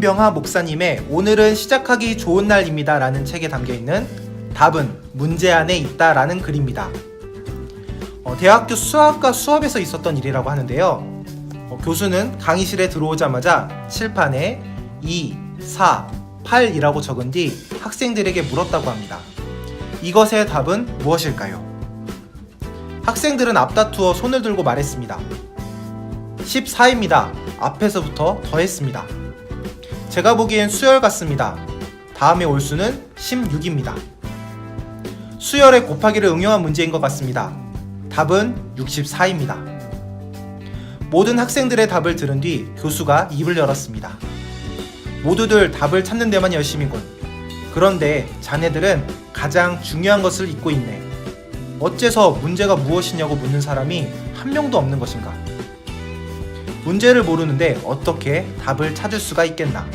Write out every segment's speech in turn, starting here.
김병하 목사님의 오늘은 시작하기 좋은 날입니다 라는 책에 담겨있는 답은 문제 안에 있다 라는 글입니다. 대학교 수학과 수업에서 있었던 일이라고 하는데요. 교수는 강의실에 들어오자마자 칠판에 2, 4, 8이라고 적은 뒤 학생들에게 물었다고 합니다. 이것의 답은 무엇일까요? 학생들은 앞다투어 손을 들고 말했습니다. 14입니다. 앞에서부터 더했습니다. 제가 보기엔 수열 같습니다. 다음에 올 수는 16입니다. 수열의 곱하기를 응용한 문제인 것 같습니다. 답은 64입니다. 모든 학생들의 답을 들은 뒤 교수가 입을 열었습니다. 모두들 답을 찾는 데만 열심이군. 그런데 자네들은 가장 중요한 것을 잊고 있네. 어째서 문제가 무엇이냐고 묻는 사람이 한 명도 없는 것인가? 문제를 모르는데 어떻게 답을 찾을 수가 있겠나?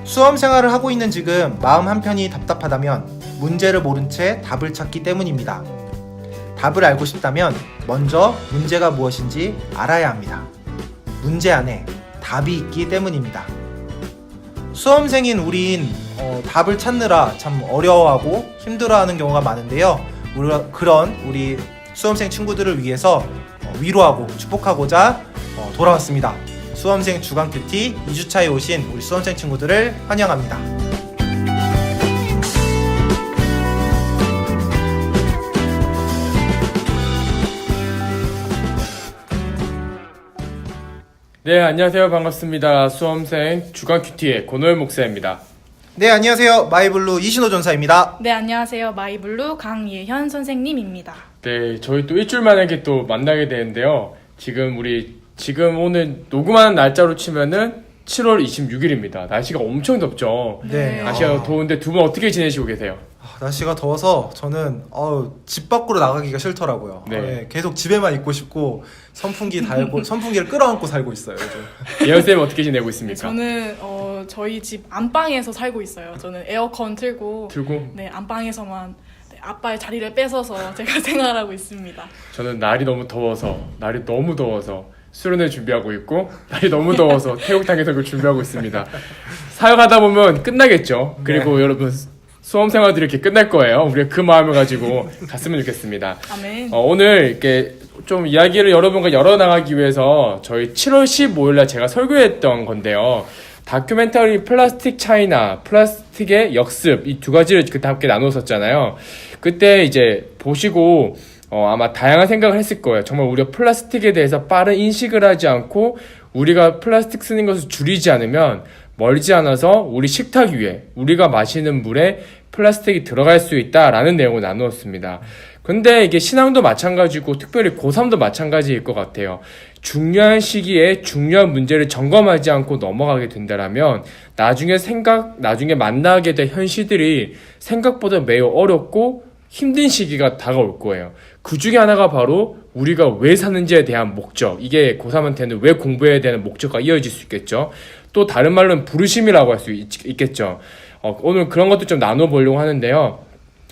수험 생활을 하고 있는 지금 마음 한편이 답답하다면 문제를 모른 채 답을 찾기 때문입니다. 답을 알고 싶다면 먼저 문제가 무엇인지 알아야 합니다. 문제 안에 답이 있기 때문입니다. 수험생인 우린 답을 찾느라 참 어려워하고 힘들어하는 경우가 많은데요. 그런 우리 수험생 친구들을 위해서 위로하고 축복하고자 돌아왔습니다. 수험생 주간 큐티 2주차에 오신 우리 수험생 친구들을 환영합니다. 네, 안녕하세요. 반갑습니다. 수험생 주간 큐티의 권호연 목사입니다. 네, 안녕하세요. 마이블루 이신호 전사입니다. 네, 안녕하세요. 마이블루 강예현 선생님입니다. 네, 저희 또 일주일 만에 이렇게 또 만나게 되는데요. 지금 오늘 녹음하는 날짜로 치면은 7월 26일입니다. 날씨가 엄청 덥죠. 네. 날씨가 더운데 두 분 어떻게 지내시고 계세요? 날씨가 더워서 저는 집 밖으로 나가기가 싫더라고요. 네. 계속 집에만 있고 싶고 선풍기 달고 선풍기를 끌어안고 살고 있어요. 요즘. 예현쌤 어떻게 지내고 있습니까? 저는 저희 집 안방에서 살고 있어요. 저는 에어컨 틀고 네, 안방에서만 아빠의 자리를 뺏어서 제가 생활하고 있습니다. 저는 날이 너무 더워서 수련회 준비하고 있고 날이 너무 더워서 태국탕에서 그걸 준비하고 있습니다. 사역하다 보면 끝나겠죠. 그리고 네. 여러분 수험 생활들이 이렇게 끝날 거예요. 우리가 그 마음을 가지고 갔으면 좋겠습니다. 아멘. 오늘 이렇게 좀 이야기를 여러분과 열어나가기 위해서 저희 7월 15일날 제가 설교했던 건데요. 다큐멘터리 플라스틱 차이나 플라스틱의 역습 이 두 가지를 그때 함께 나눴었잖아요. 그때 이제 보시고 아마 다양한 생각을 했을 거예요. 정말 우리가 플라스틱에 대해서 빠른 인식을 하지 않고 우리가 플라스틱 쓰는 것을 줄이지 않으면 멀지 않아서 우리 식탁 위에 우리가 마시는 물에 플라스틱이 들어갈 수 있다라는 내용을 나누었습니다. 근데 이게 신앙도 마찬가지고 특별히 고3도 마찬가지일 것 같아요. 중요한 시기에 중요한 문제를 점검하지 않고 넘어가게 된다면 나중에 만나게 될 현실들이 생각보다 매우 어렵고 힘든 시기가 다가올 거예요. 그 중에 하나가 바로 우리가 왜 사는지에 대한 목적, 이게 고3한테는 왜 공부해야 되는 목적과 이어질 수 있겠죠. 또 다른 말로는 부르심이라고 할 수 있겠죠. 오늘 그런 것도 좀 나눠보려고 하는데요.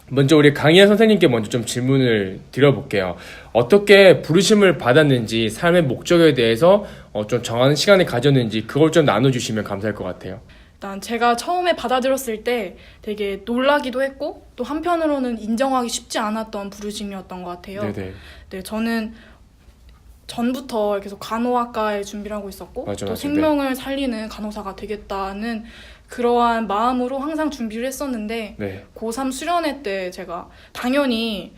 먼저 우리 강희연 선생님께 먼저 좀 질문을 드려볼게요. 어떻게 부르심을 받았는지, 삶의 목적에 대해서 좀 정하는 시간을 가졌는지 그걸 좀 나눠주시면 감사할 것 같아요. 일단 제가 처음에 받아들였을 때 되게 놀라기도 했고 또 한편으로는 인정하기 쉽지 않았던 부르심이었던 것 같아요. 네네. 네, 저는 전부터 계속 간호학과에 준비를 하고 있었고 맞아, 또 생명을 살리는 간호사가 되겠다는 그러한 마음으로 항상 준비를 했었는데 네. 고3 수련회 때 제가 당연히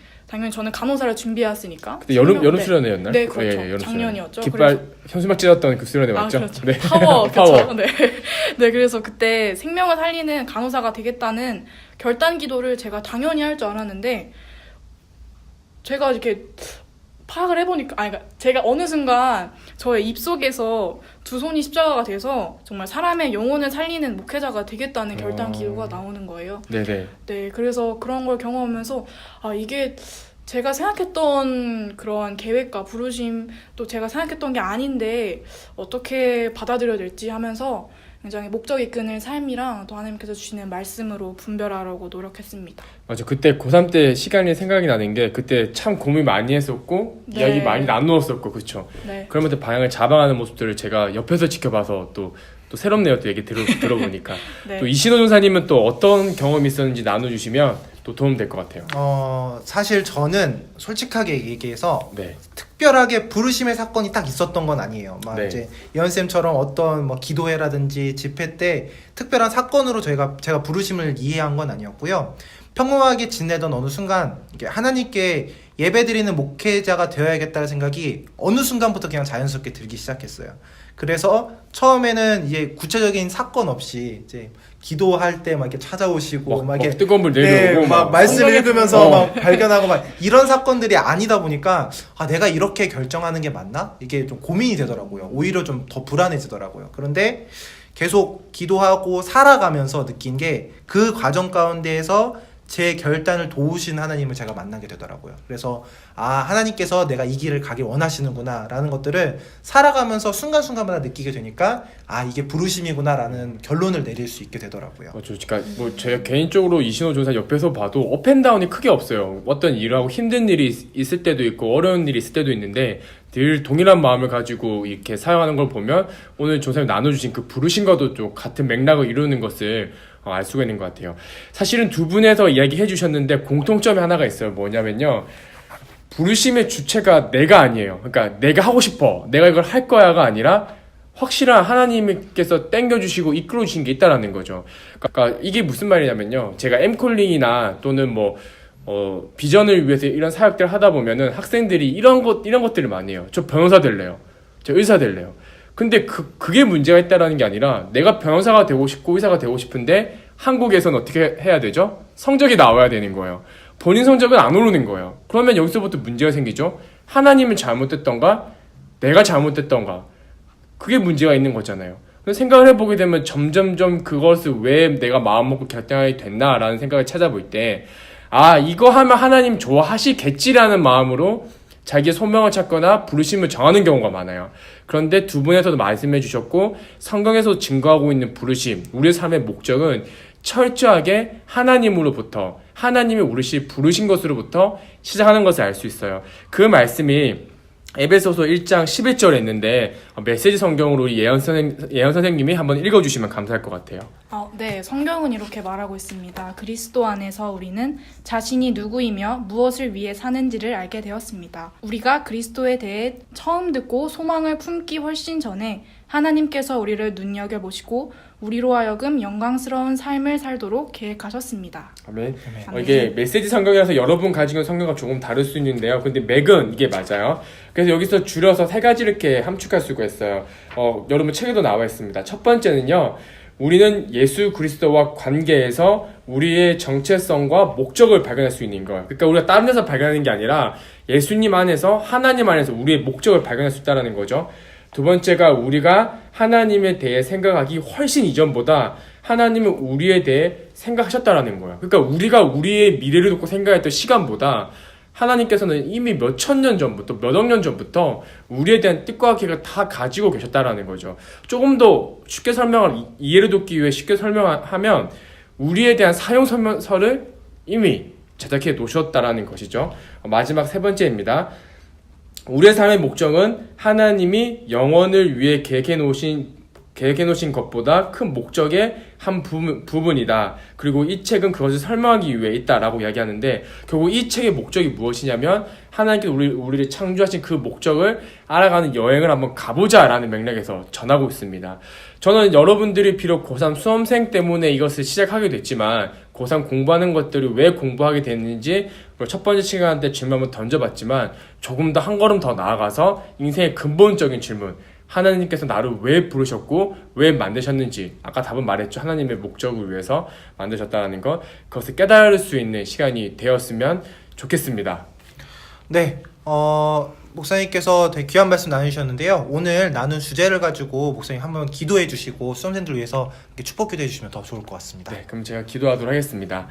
저는 간호사를 준비했으니까 그때 여름 네. 수련회였나요? 네, 그렇죠. 여름 작년이었죠. 깃발 현수막 찢었던 그 수련회 맞죠? 그렇죠. 네. 파워, 파워. 그렇죠. 네. 네, 그래서 그때 생명을 살리는 간호사가 되겠다는 결단 기도를 제가 당연히 할 줄 알았는데 제가 이렇게 파악을 해보니까 그러니까 제가 어느 순간 저의 입속에서 두 손이 십자가가 돼서 정말 사람의 영혼을 살리는 목회자가 되겠다는 결단 기도가 나오는 거예요. 네네. 네, 그래서 그런 걸 경험하면서 이게 제가 생각했던 그러한 계획과 부르심 또 제가 생각했던 게 아닌데 어떻게 받아들여야 될지 하면서 굉장히 목적 이끄는 삶이랑 또 하나님께서 주시는 말씀으로 분별하려고 노력했습니다. 맞아. 그때 고3 때 시간이 생각이 나는 게 그때 참 고민 많이 했었고 네. 이야기 많이 나누었었고 그쵸? 네. 그러면서 방향을 잡아가는 모습들을 제가 옆에서 지켜봐서 또 또 새롭네요. 또 얘기 들어보니까. 네. 또 이신호 전사님은 또 어떤 경험이 있었는지 나눠주시면 또 도움 될 것 같아요. 사실 저는 솔직하게 얘기해서 네. 특별하게 부르심의 사건이 딱 있었던 건 아니에요. 막 네. 이제 예언쌤처럼 어떤 뭐 기도회라든지 집회 때 특별한 사건으로 제가 부르심을 이해한 건 아니었고요. 평범하게 지내던 어느 순간 이게 하나님께 예배드리는 목회자가 되어야겠다는 생각이 어느 순간부터 그냥 자연스럽게 들기 시작했어요. 그래서 처음에는 이제 구체적인 사건 없이 이제 기도할 때 막 이렇게 찾아오시고 막 이렇게 뜨거운 물 내려오고 막 말씀 읽으면서 어. 막 발견하고 막 이런 사건들이 아니다 보니까 내가 이렇게 결정하는 게 맞나? 이게 좀 고민이 되더라고요. 오히려 좀 더 불안해지더라고요. 그런데 계속 기도하고 살아가면서 느낀 게 그 과정 가운데에서 제 결단을 도우신 하나님을 제가 만나게 되더라고요. 그래서 하나님께서 내가 이 길을 가길 원하시는구나 라는 것들을 살아가면서 순간순간마다 느끼게 되니까 이게 부르심이구나 라는 결론을 내릴 수 있게 되더라고요. 그러니까 뭐 제가 개인적으로 이신호 전사 옆에서 봐도 업앤다운이 크게 없어요. 어떤 일을 하고 힘든 일이 있을 때도 있고 어려운 일이 있을 때도 있는데 늘 동일한 마음을 가지고 이렇게 사용하는 걸 보면 오늘 전사님 나눠주신 그 부르심과도 좀 같은 맥락을 이루는 것을 알 수가 있는 것 같아요. 사실은 두 분에서 이야기해 주셨는데 공통점이 하나가 있어요. 뭐냐면요, 부르심의 주체가 내가 아니에요. 그러니까 내가 하고 싶어, 내가 이걸 할 거야가 아니라 확실한 하나님께서 땡겨주시고 이끌어주신 게 있다라는 거죠. 그러니까 이게 무슨 말이냐면요, 제가 엠콜링이나 또는 비전을 위해서 이런 사역들을 하다 보면은 학생들이 이런 것들을 많이 해요. 저 변호사 될래요, 저 의사 될래요. 근데 그게 문제가 있다라는 게 아니라 내가 변호사가 되고 싶고 의사가 되고 싶은데 한국에서는 어떻게 해야 되죠? 성적이 나와야 되는 거예요. 본인 성적은 안 오르는 거예요. 그러면 여기서부터 문제가 생기죠. 하나님은 잘못됐던가 내가 잘못됐던가, 그게 문제가 있는 거잖아요. 생각을 해보게 되면 점점점 그것을 왜 내가 마음먹고 결정하게 됐나라는 생각을 찾아볼 때 이거 하면 하나님 좋아하시겠지라는 마음으로 자기의 소명을 찾거나 부르심을 정하는 경우가 많아요. 그런데 두 분에서도 말씀해 주셨고 성경에서 증거하고 있는 부르심, 우리의 삶의 목적은 철저하게 하나님으로부터, 하나님이 우리를 부르신 것으로부터 시작하는 것을 알 수 있어요. 그 말씀이 에베소서 1장 11절에 있는데 메시지 성경으로 우리 예언 선생님이 한번 읽어주시면 감사할 것 같아요. 네, 성경은 이렇게 말하고 있습니다. 그리스도 안에서 우리는 자신이 누구이며 무엇을 위해 사는지를 알게 되었습니다. 우리가 그리스도에 대해 처음 듣고 소망을 품기 훨씬 전에 하나님께서 우리를 눈여겨보시고 우리로 하여금 영광스러운 삶을 살도록 계획하셨습니다. 아멘. 아멘. 이게 메시지 성경이라서 여러분 가지고 있는 성경과 조금 다를 수 있는데요. 근데 맥은 이게 맞아요. 그래서 여기서 줄여서 세 가지 이렇게 함축할 수가 있어요. 여러분 책에도 나와 있습니다. 첫 번째는요, 우리는 예수 그리스도와 관계에서 우리의 정체성과 목적을 발견할 수 있는 거예요. 그러니까 우리가 다른 데서 발견하는 게 아니라 예수님 안에서, 하나님 안에서 우리의 목적을 발견할 수 있다는 거죠. 두 번째가 우리가 하나님에 대해 생각하기 훨씬 이전보다 하나님은 우리에 대해 생각하셨다라는 거예요. 그러니까 우리가 우리의 미래를 놓고 생각했던 시간보다 하나님께서는 이미 몇천 년 전부터, 몇억 년 전부터 우리에 대한 뜻과 계획을 다 가지고 계셨다라는 거죠. 조금 더 쉽게 이해를 돕기 위해 쉽게 설명하면 우리에 대한 사용 설명서를 이미 제작해 놓으셨다라는 것이죠. 마지막 세 번째입니다. 우리의 삶의 목적은 하나님이 영원을 위해 계획해 놓으신 것보다 큰 목적의 한 부분이다. 그리고 이 책은 그것을 설명하기 위해 있다라고 이야기하는데, 결국 이 책의 목적이 무엇이냐면 하나님께서 우리를 창조하신 그 목적을 알아가는 여행을 한번 가보자라는 맥락에서 전하고 있습니다. 저는 여러분들이 비록 고3 수험생 때문에 이것을 시작하게 됐지만 고3 공부하는 것들을 왜 공부하게 됐는지 첫 번째 시간 때 질문 한번 던져봤지만 조금 더 한 걸음 더 나아가서 인생의 근본적인 질문, 하나님께서 나를 왜 부르셨고 왜 만드셨는지, 아까 답은 말했죠. 하나님의 목적을 위해서 만드셨다는 것, 그것을 깨달을 수 있는 시간이 되었으면 좋겠습니다. 네, 목사님께서 되게 귀한 말씀 나누셨는데요. 오늘 나눈 주제를 가지고 목사님 한번 기도해 주시고 수험생들 위해서 이렇게 축복 기도해 주시면 더 좋을 것 같습니다. 네, 그럼 제가 기도하도록 하겠습니다.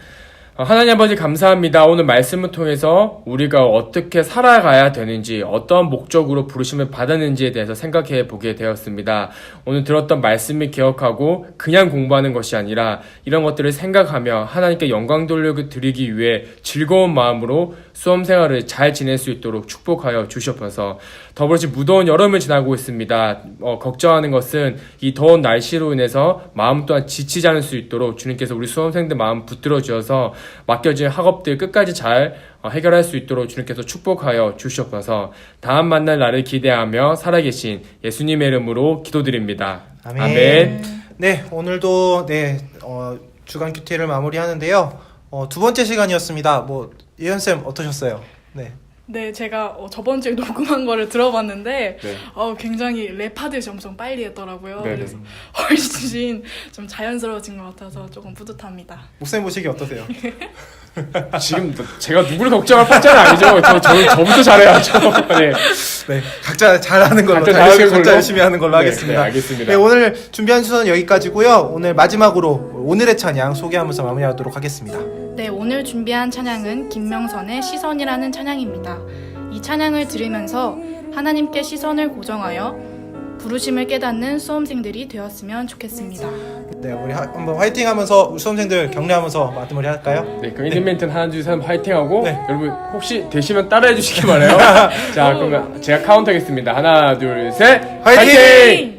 하나님 아버지 감사합니다. 오늘 말씀을 통해서 우리가 어떻게 살아가야 되는지, 어떠한 목적으로 부르심을 받았는지에 대해서 생각해 보게 되었습니다. 오늘 들었던 말씀을 기억하고 그냥 공부하는 것이 아니라 이런 것들을 생각하며 하나님께 영광 돌려 드리기 위해 즐거운 마음으로 수험 생활을 잘 지낼 수 있도록 축복하여 주시옵소서. 더불어서 무더운 여름을 지나고 있습니다. 걱정하는 것은 이 더운 날씨로 인해서 마음 또한 지치지 않을 수 있도록 주님께서 우리 수험생들 마음 붙들어 주셔서 맡겨진 학업들 끝까지 잘 해결할 수 있도록 주님께서 축복하여 주시옵소서. 다음 만날 날을 기대하며 살아계신 예수님의 이름으로 기도드립니다. 아멘. 네, 오늘도 주간 큐티를 마무리하는데요. 두 번째 시간이었습니다. 예현 쌤 어떠셨어요? 네. 네, 제가 저번 주에 녹음한 거를 들어봤는데 네. 굉장히 랩하듯이 엄청 빨리 했더라고요. 네, 그래서 훨씬 좀 자연스러워진 것 같아서 조금 뿌듯합니다. 목사님 보시기 어떠세요? 지금 제가 누구를 걱정할 판자는 아니죠. 저부터 잘해야죠. 네. 네, 각자 잘하는 걸로, 각자 잘하는 걸로? 각자 열심히 하는 걸로 네, 하겠습니다. 네, 알겠습니다. 네, 오늘 준비한 순서는 여기까지고요. 오늘 마지막으로 오늘의 찬양 소개하면서 마무리하도록 하겠습니다. 네, 오늘 준비한 찬양은 김명선의 시선이라는 찬양입니다. 이 찬양을 들으면서 하나님께 시선을 고정하여 부르심을 깨닫는 수험생들이 되었으면 좋겠습니다. 네, 우리 한번 화이팅하면서 수험생들 격려하면서 마무리 할까요? 네, 그럼 1인 멘트는 하나, 둘, 셋 화이팅하고 네. 여러분 혹시 되시면 따라해 주시기 바라요. 자, 그러면 제가 카운트 하겠습니다. 하나, 둘, 셋 화이팅!